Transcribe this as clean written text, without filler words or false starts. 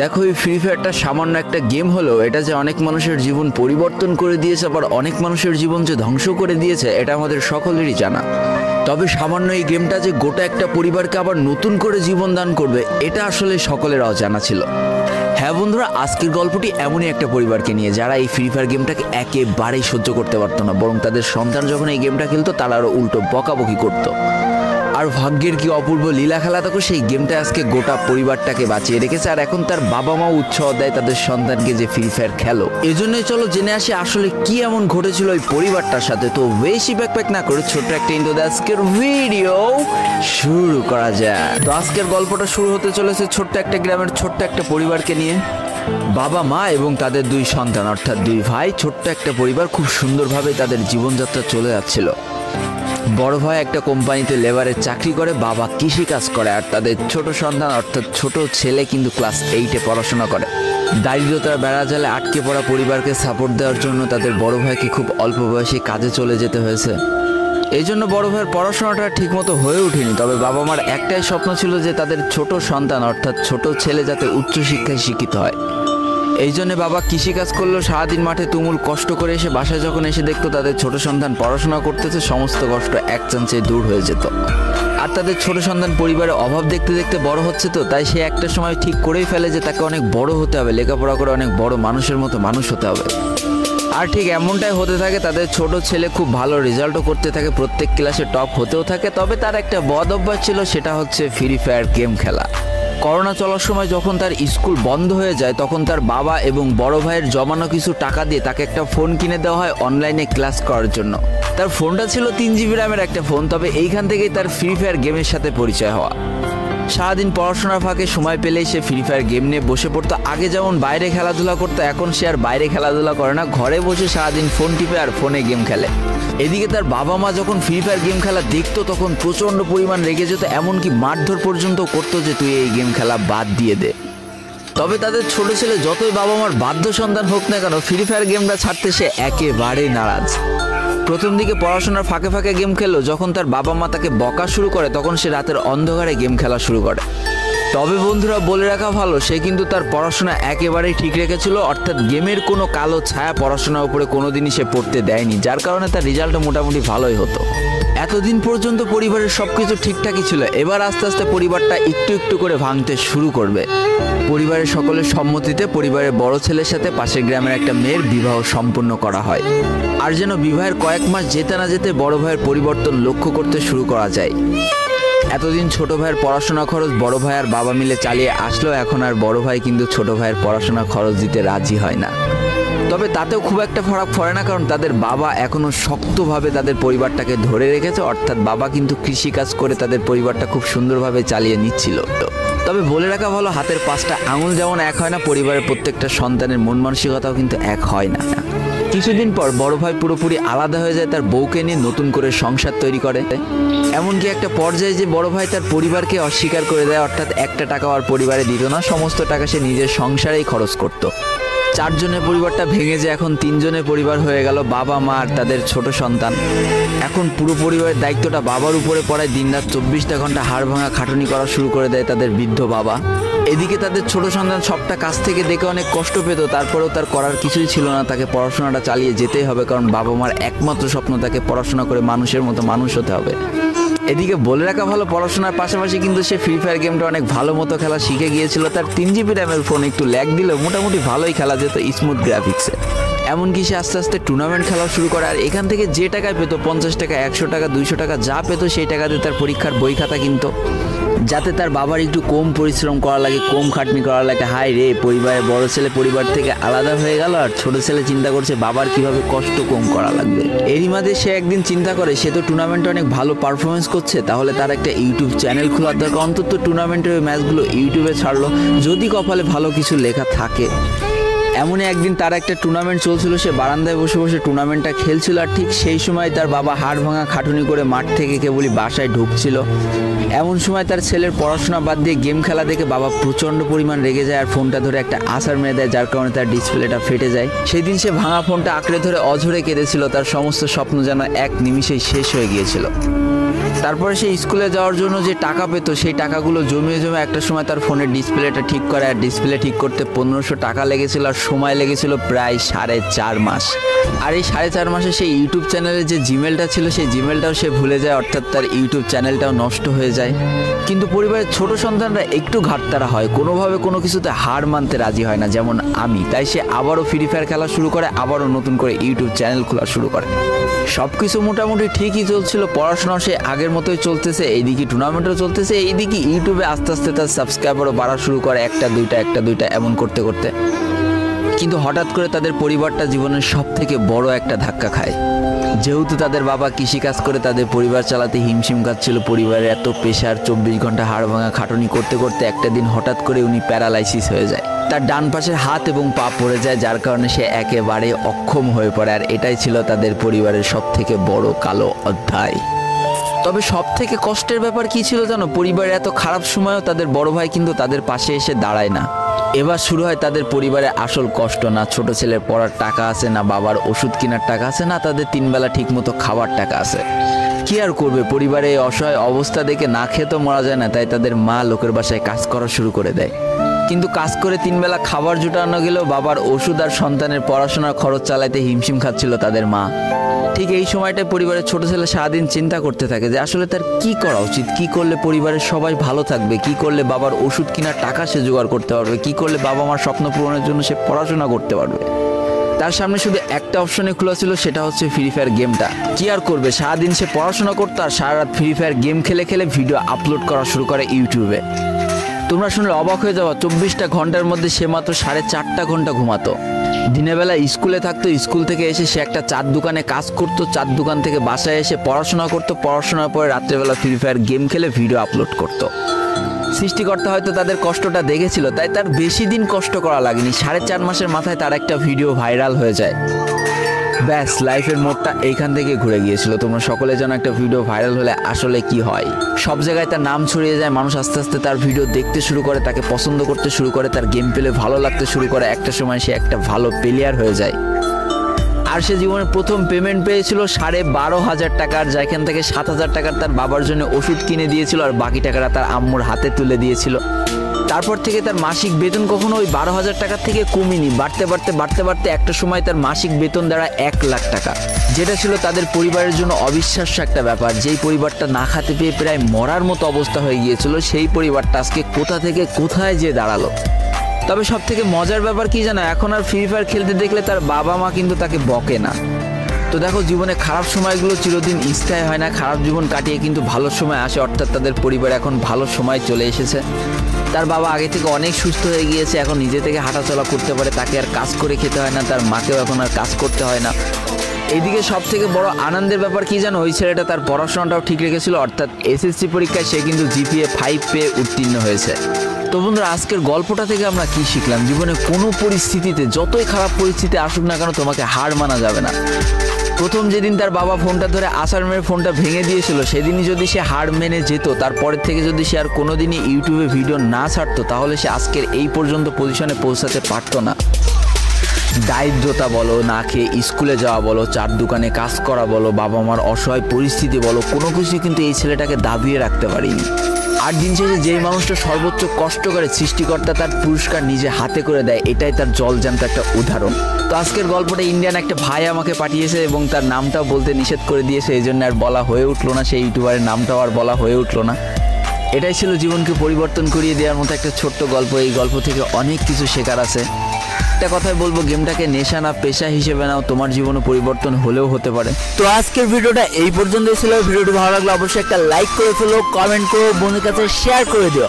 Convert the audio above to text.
দেখো, এই ফ্রি ফায়ারটা সামান্য একটা গেম হলেও এটা যে অনেক মানুষের জীবন পরিবর্তন করে দিয়েছে, আবার অনেক মানুষের জীবন যে ধ্বংস করে দিয়েছে এটা আমাদের সকলেরই জানা। তবে সামান্য এই গেমটা যে গোটা একটা পরিবারকে আবার নতুন করে জীবন দান করবে এটা আসলে সকলের অজানা ছিল। হ্যাঁ বন্ধুরা, আজকের গল্পটি এমনই একটা পরিবারকে নিয়ে যারা এই ফ্রি ফায়ার গেমটাকে একেবারেই সহ্য করতে পারতো না, বরং তাদের সন্তান যখন এই গেমটা খেলতো তারা আরও উল্টো বকাবকি করতো। আর ভাগ্যের কি অপূর্ব লীলা খেলা থাকো, সেই গেমটা আজকে গোটা পরিবারটাকে বাঁচিয়ে রেখেছে। আর এখন তার বাবা মা উৎসাহ দেয় তাদের সন্তানকে যে ফ্রি ফায়ার খেলো। এজন্যই চলো জেনে আসি আসলে কি এমন ঘটেছিল ওই পরিবারটার সাথে। তো বেশি ব্যাকপ্যাক না করে ছোট্ট একটা ইন্ট্রো দিয়ে আজকের ভিডিও শুরু করা যায়। তো আজকের গল্পটা শুরু হতে চলেছে ছোট্ট একটা গ্রামের ছোট্ট একটা পরিবারকে নিয়ে। বাবা মা এবং তাদের দুই সন্তান অর্থাৎ দুই ভাই, ছোট্ট একটা পরিবার, খুব সুন্দরভাবে তাদের জীবনযাত্রা চলে যাচ্ছিল। বড় ভাই একটা কোম্পানিতে লেবারের চাকরি করে, বাবা কৃষিকাজ করে, আর তাদের ছোট সন্তান অর্থাৎ ছোট ছেলে কিন্তু ক্লাস 8-এ পড়াশোনা করে। দারিদ্রতার বেড়াজালে আটকে পড়া পরিবারকে সাপোর্ট দেওয়ার জন্য তাদের বড় ভাইকে খুব অল্প বয়সে কাজে চলে যেতে হয়েছে। এই জন্য বড় ভাইয়ের পড়াশোনাটা ঠিকমতো হয়ে ওঠেনি। তবে বাবা মার একটাই স্বপ্ন ছিল যে তাদের ছোট সন্তান অর্থাৎ ছোট ছেলে যাতে উচ্চশিক্ষায় শিক্ষিত হয়। এই জন্য বাবা কৃষিকাজ করলেও সারাদিন মাঠে তুমুল কষ্ট করে এসে বাসায় যখন এসে দেখতো তাদের ছোট সন্তান পড়াশোনা করতেছে, সমস্ত কষ্ট এক চান্সে দূর হয়ে যেত। আর তাদের ছোট সন্তান পরিবারের অভাব দেখতে দেখতে বড় হচ্ছে, তো তাই সে একটা সময় ঠিক করেই ফেলে যে তাকে অনেক বড় হতে হবে, লেখাপড়া করে অনেক বড় মানুষের মতো মানুষ হতে হবে। আর ঠিক এমনটাই হতে থাকে। তাদের ছোট ছেলে খুব ভালো রেজাল্টও করতে থাকে, প্রত্যেক ক্লাসে টপ হতেও থাকে। তবে তার একটা বদ অভ্যাস ছিল, সেটা হচ্ছে ফ্রি ফায়ার গেম খেলা। করোনা চলার সময় যখন তার স্কুল বন্ধ হয়ে যায় তখন তার বাবা এবং বড় ভাইয়ের জমানো কিছু টাকা দিয়ে তাকে একটা ফোন কিনে দেওয়া হয় অনলাইনে ক্লাস করার জন্য। তার ফোনটা ছিল 3 GB র্যামের একটা ফোন। তবে এইখান থেকেই তার ফ্রি ফায়ার গেমের সাথে পরিচয় হওয়া। সারাদিন পড়াশোনার ফাঁকে সময় পেলেই সে ফ্রি ফায়ার গেম নিয়ে বসে পড়তো। আগে যেমন বাইরে খেলাধুলা করতো, এখন সে আর বাইরে খেলাধুলা করে না, ঘরে বসে সারাদিন ফোন টিপে আর ফোনে গেম খেলে। এদিকে তার বাবা মা যখন ফ্রি ফায়ার গেম খেলা দেখতো তখন প্রচণ্ড পরিমাণ রেগে যেত, এমনকি মারধর পর্যন্ত করতো যে তুই এই গেম খেলা বাদ দিয়ে দে। তবে তাদের ছোট ছেলে যতই বাবা মার বাধ্য সন্তান হোক না কেন, ফ্রি ফায়ার গেমটা ছাড়তে সে একেবারেই নারাজ। প্রথম দিকে পড়াশোনার ফাঁকে ফাঁকে গেম খেললো, যখন তার বাবা মা তাকে বকা শুরু করে তখন সে রাতের অন্ধকারে গেম খেলা শুরু করে। তবে বন্ধুরা বলে রাখা ভালো, সে কিন্তু তার পড়াশোনা একেবারেই ঠিক রেখেছিল, অর্থাৎ গেমের কোনো কালো ছায়া পড়াশোনার উপরে কোনোদিনই সে পড়তে দেয়নি, যার কারণে তার রেজাল্টও মোটামুটি ভালোই হতো। এতদিন পর্যন্ত পরিবারের সবকিছু ঠিকঠাকই ছিল। এবার আস্তে আস্তে পরিবারটা একটু একটু করে ভাঙতে শুরু করবে। পরিবারের সকলের সম্মতিতে পরিবারের বড় ছেলের সাথে পাশের গ্রামের একটা মেয়ের বিবাহ সম্পন্ন করা হয়। আর যেন বিবাহের কয়েক মাস যেতে না যেতে বড় ভাইয়ের পরিবর্তন লক্ষ্য করতে শুরু করা যায়। এতদিন ছোট ভাইয়ের পড়াশোনা খরচ বড় ভাই আর বাবা মিলে চালিয়ে আসলো, এখন আর বড় ভাই কিন্তু ছোট ভাইয়ের পড়াশোনা খরচ দিতে রাজি হয় না। তবে তাতেও খুব একটা ফারাক পড়ে না, কারণ তাদের বাবা এখনো শক্তভাবে তাদের পরিবারটাকে ধরে রেখেছে, অর্থাৎ বাবা কিন্তু কৃষিকাজ করে তাদের পরিবারটা খুব সুন্দরভাবে চালিয়ে নিচ্ছিল। তবে বলে রাখা ভালো, হাতের 5টা আঙুল যেমন এক হয় না, পরিবারের প্রত্যেকটা সন্তানের মন মানসিকতাও কিন্তু এক হয় না। কিছুদিন পর বড় ভাই পুরোপুরি আলাদা হয়ে যায়, তার বউকে নিয়ে নতুন করে সংসার তৈরি করে। এমনকি একটা পর্যায়ে যে বড় ভাই তার পরিবারকে অস্বীকার করে দেয়, অর্থাৎ একটা টাকাও আর পরিবারে দিত না, সমস্ত টাকা সে নিজের সংসারেই খরচ করত। 4 জনের পরিবারটা ভেঙে যায় এখন 3 জনের পরিবার হয়ে গেল, বাবা মা আর তাদের ছোট সন্তান। এখন পুরো পরিবারের দায়িত্বটা বাবার উপরে পড়ায়। দিনরাত 24টা ঘন্টা হাড় ভাঙা খাটুনি করা শুরু করে দেয় তাদের বৃদ্ধ বাবা। এদিকে তাদের ছোট সন্তান সবটা কাছ থেকে দেখে অনেক কষ্ট পেত, তারপরেও তার করার কিছুই ছিল না, তাকে পড়াশোনাটা চালিয়ে যেতেই হবে, কারণ বাবা মার একমাত্র স্বপ্ন তাকে পড়াশোনা করে মানুষের মতো মানুষ হতে হবে। এদিকে বলে রাখা ভালো, পড়াশোনার পাশাপাশি কিন্তু সে ফ্রি ফায়ার গেমটা অনেক ভালো মতো খেলা শিখে গিয়েছিল। তার 3 GB র্যামের ফোন একটু ল্যাগ দিলেও মোটামুটি ভালোই খেলা যেত স্মুথ গ্রাফিক্সে। এমনকি সে আস্তে আস্তে টুর্নামেন্ট খেলাও শুরু করে। আর এখান থেকে যে টাকায় পেতো, 50 টাকা 100 টাকা 200 টাকা যা পেতো, সেই টাকাতে তার পরীক্ষার বই খাতা কিনতো, যাতে তার বাবার একটু কম পরিশ্রম করা লাগে, কম খাটনি করা লাগে। হাই রে, পরিবারের বড় ছেলে পরিবার থেকে আলাদা হয়ে গেল, আর ছোট ছেলে চিন্তা করছে বাবার কিভাবে কষ্ট কম করা লাগবে। এরই মাঝে সে একদিন চিন্তা করে সে তো টুর্নামেন্টে অনেক ভালো পারফরমেন্স করছে, তাহলে তার একটা ইউটিউব চ্যানেল খোলার দরকার। অন্তত টুর্নামেন্টের ম্যাচগুলো ইউটিউবে ছাড়লো, যদি কপালে ভালো কিছু লেখা থাকে। এমনই একদিন তার একটা টুর্নামেন্ট চলছিল, সে বারান্দায় বসে বসে টুর্নামেন্টটা খেলছিল। আর ঠিক সেই সময় তার বাবা হাড় ভাঙা খাটুনি করে মাঠ থেকে কেবলই বাসায় ঢুকছিল। এমন সময় তার ছেলের পড়াশোনা বাদ দিয়ে গেম খেলা দেখে বাবা প্রচণ্ড পরিমাণ রেগে যায় আর ফোনটা ধরে একটা আছাড় মেরে দেয়, যার কারণে তার ডিসপ্লেটা ফেটে যায়। সেই দিন সে ভাঙা ফোনটা আঁকড়ে ধরে অঝরে কেঁদেছিল, তার সমস্ত স্বপ্ন যেন এক নিমিষেই শেষ হয়ে গিয়েছিল। তারপরে সে স্কুলে যাওয়ার জন্য যে টাকা পেতো সেই টাকাগুলো জমিয়ে জমে একটা সময় তার ফোনের ডিসপ্লেটা ঠিক করে, আর ডিসপ্লে ঠিক করতে 1500 টাকা লেগেছিল, আর সময় লেগেছিল প্রায় 4.5 মাস। আর এই 4.5 মাসে সেই ইউটিউব চ্যানেলের যে জিমেলটা ছিল সেই জিমেলটাও সে ভুলে যায়, অর্থাৎ তার ইউটিউব চ্যানেলটাও নষ্ট হয়ে যায়। কিন্তু পরিবারের ছোট সন্তানরা একটু ঘাটতারা হয়, কোনোভাবে কোনো কিছুতে হার মানতে রাজি হয় না, যেমন আমি। তাই সে আবারও ফ্রি ফায়ার খেলা শুরু করে, আবারও নতুন করে ইউটিউব চ্যানেল খোলা শুরু করে। সব কিছু মোটামুটি ঠিকই চলছিল, পড়াশোনা সে আগের মতোই চলতেছে, এইদিকে টুর্নামেন্টও চলতেছে, এইদিকে ইউটিউবে আস্তে আস্তে তার সাবস্ক্রাইবারও বাড়া শুরু করে, একটা দুইটা এমন করতে করতে। কিন্তু হঠাৎ করে তাদের পরিবারটা জীবনের সব থেকে বড় একটা ধাক্কা খায়। যেহেতু তাদের বাবা কৃষিকাজ করে তাদের পরিবার চালাতে হিমশিম খাচ্ছিল, পরিবারের এত প্রেশার, 24 ঘন্টা হাড় ভাঙা খাটুনি করতে করতে একটা দিন হঠাৎ করে উনি প্যারালাইসিস হয়ে যায়। তার ডান পাশের হাত এবং পা পড়ে যায়, যার কারণে সে একেবারে অক্ষম হয়ে পড়ে। আর এটাই ছিল তাদের পরিবারের সব থেকে বড় কালো অধ্যায়। তবে সব থেকে কষ্টের ব্যাপার কি ছিল জানো? পরিবারের এত খারাপ সময়ও তাদের বড় ভাই কিন্তু তাদের পাশে এসে দাঁড়ায় না। এবার শুরু হয় তাদের পরিবারের আসল কষ্ট। না ছোট ছেলের পড়ার টাকা আছে, না বাবার ওষুধ কেনার টাকা আছে, না তাদের 3 বেলা ঠিক মতো খাবার টাকা আছে। কি আর করবে, পরিবারে এই অসহায় অবস্থা দেখে না খেয়ে তো মরা যায় না, তাই তাদের মা লোকের বাসায় কাজ করা শুরু করে দেয়। কিন্তু কাজ করে 3 বেলা খাবার জোটানো গেলেও বাবার ওষুধ আর সন্তানের পড়াশোনার খরচ চালাইতে হিমশিম খাচ্ছিল তাদের মা। ঠিক এই সময়টায় পরিবারের ছোট ছেলে সারাদিন চিন্তা করতে থাকে যে আসলে তার কি করা উচিত, কি করলে পরিবারের সবাই ভালো থাকবে, কি করলে বাবার ওষুধ কেনার টাকা সে জোগাড় করতে পারবে, কি করলে বাবা মার স্বপ্ন পূরণের জন্য সে পড়াশোনা করতে পারবে। তার সামনে শুধু একটা অপশনে খোলা ছিল, সেটা হচ্ছে ফ্রি ফায়ার গেমটা। কি আর করবে, সারাদিন সে পড়াশোনা করতো আর সারা রাত ফ্রি ফায়ার গেম খেলে খেলে ভিডিও আপলোড করা শুরু করে ইউটিউবে। তোমরা শুনলে অবাক হয়ে যাওয়া, 24টা ঘন্টার মধ্যে সে মাত্র 4.5 ঘন্টা ঘুমাতো। দিনের বেলা স্কুলে থাকতো, স্কুল থেকে এসে সে একটা চার দোকানে কাজ করতো, চার দোকান থেকে বাসায় এসে পড়াশোনা করতো, পড়াশোনার পরে রাত্রেবেলা ফ্রি ফায়ার গেম খেলে ভিডিও আপলোড করতো। সৃষ্টিকর্তা হয়তো তাদের কষ্টটা দেখেছিল, তাই তার বেশি দিন কষ্ট করা লাগেনি। 4.5 মাসের মাথায় তার একটা ভিডিও ভাইরাল হয়ে যায়। ব্যাস, লাইফের মোড়টা এইখান থেকে ঘুরে গিয়েছিল। তোমরা সকলে জানো একটা ভিডিও ভাইরাল হলে আসলে কি হয়। সব জায়গায় তার নাম ছড়িয়ে যায়, মানুষ আস্তে আস্তে তার ভিডিও দেখতে শুরু করে, তাকে পছন্দ করতে শুরু করে, তার গেম প্লে ভালো লাগতে শুরু করে। একটা সময় সে একটা ভালো প্লেয়ার হয়ে যায়। আর সে জীবনে প্রথম পেমেন্ট পেয়েছিল 12,500 টাকার, যেখান থেকে 7,000 টাকার তার বাবার জন্য ওষুধ কিনে দিয়েছিল, আর বাকি টাকাটা তার আম্মুর হাতে তুলে দিয়েছিল। তারপর থেকে তার মাসিক বেতন কখনো ওই 12,000 টাকার থেকে কমেনি, বাড়তে বাড়তে বাড়তে বাড়তে একটা সময় তার মাসিক বেতন দাঁড়ায় 1 লাখ টাকা, যেটা ছিল তাদের পরিবারের জন্য অবিশ্বাস্য একটা ব্যাপার। যেই পরিবারটা না খেতে পেয়ে প্রায় মরার মতো অবস্থা হয়ে গিয়েছিল, সেই পরিবারটা আজকে কোথা থেকে কোথায় যেয়ে দাঁড়ালো। তবে সব থেকে মজার ব্যাপার কি জানো, এখন আর ফ্রি ফায়ার খেলতে দেখলে তার বাবা মা কিন্তু তাকে বকে না। তো দেখো, জীবনে খারাপ সময়গুলো চিরদিন স্থায়ী হয় না, খারাপ জীবন কাটিয়ে কিন্তু ভালো সময় আসে, অর্থাৎ তাদের পরিবার এখন ভালো সময় চলে এসেছে। তার বাবা আগে থেকে অনেক সুস্থ হয়ে গিয়েছে, এখন নিজে থেকে হাঁটাচলা করতে পারে, তাকে আর কাজ করে খেতে হয় না, তার মাকেও এখন আর কাজ করতে হয় না। এইদিকে সব থেকে বড় আনন্দের ব্যাপার কি জানো, ওই ছেলেটা তার পড়াশোনাটাও ঠিক রেখেছিল, অর্থাৎ এসএসসি পরীক্ষায় সে কিন্তু জিপিএ 5 পেয়ে উত্তীর্ণ হয়েছে। তো বন্ধুরা, আজকের গল্পটা থেকে আমরা কি শিখলাম? জীবনে কোনো পরিস্থিতিতে, যতই খারাপ পরিস্থিতি আসুক না কেন, তোমাকে হার মানা যাবে না। প্রথম যেদিন তার বাবা ফোনটা ধরে আছাড় মেরে ফোনটা ভেঙে দিয়েছিল, সেদিনই যদি সে হার মেনে যেত, তারপরের থেকে যদি সে আর কোনোদিনই ইউটিউবে ভিডিও না ছাড়তো, তাহলে সে আজকের এই পর্যন্ত পজিশনে পৌঁছাতে পারতো না। দারিদ্রতা বলো, না খেয়ে স্কুলে যাওয়া বলো, চার দোকানে কাজ করা বলো, বাবা মার অসহায় পরিস্থিতি বলো, কোনো কিছুই কিন্তু এই ছেলেটাকে দাবিয়ে রাখতে পারিনি। আর দিন শেষে যেই মানুষটা সর্বোচ্চ কষ্ট করে, সৃষ্টিকর্তা তার পুরস্কার নিজে হাতে করে দেয়, এটাই তার জলজ্যান্ত একটা উদাহরণ। তো আজকের গল্পটা ইন্ডিয়ান একটা ভাই আমাকে পাঠিয়েছে এবং তার নামটাও বলতে নিষেধ করে দিয়েছে, এই জন্য আর বলা হয়ে উঠলো না, সেই ইউটিউবারের নামটাও আর বলা হয়ে উঠলো না। এটাই ছিল জীবনকে পরিবর্তন করিয়ে দেওয়ার মতো একটা ছোট্ট গল্প। এই গল্প থেকে অনেক কিছু শেখার আছে। একটা কথাই বলবো, গেমটাকে নেশা না পেশা হিসেবে নাও, তোমার জীবনে পরিবর্তন হলেও হতে পারে। তো আজকের ভিডিওটা এই পর্যন্তই ছিল। ভিডিওটি ভালো লাগলে অবশ্যই একটা লাইক করে ফেলো, কমেন্ট করো, বন্ধুদের কাছে শেয়ার করে দিও।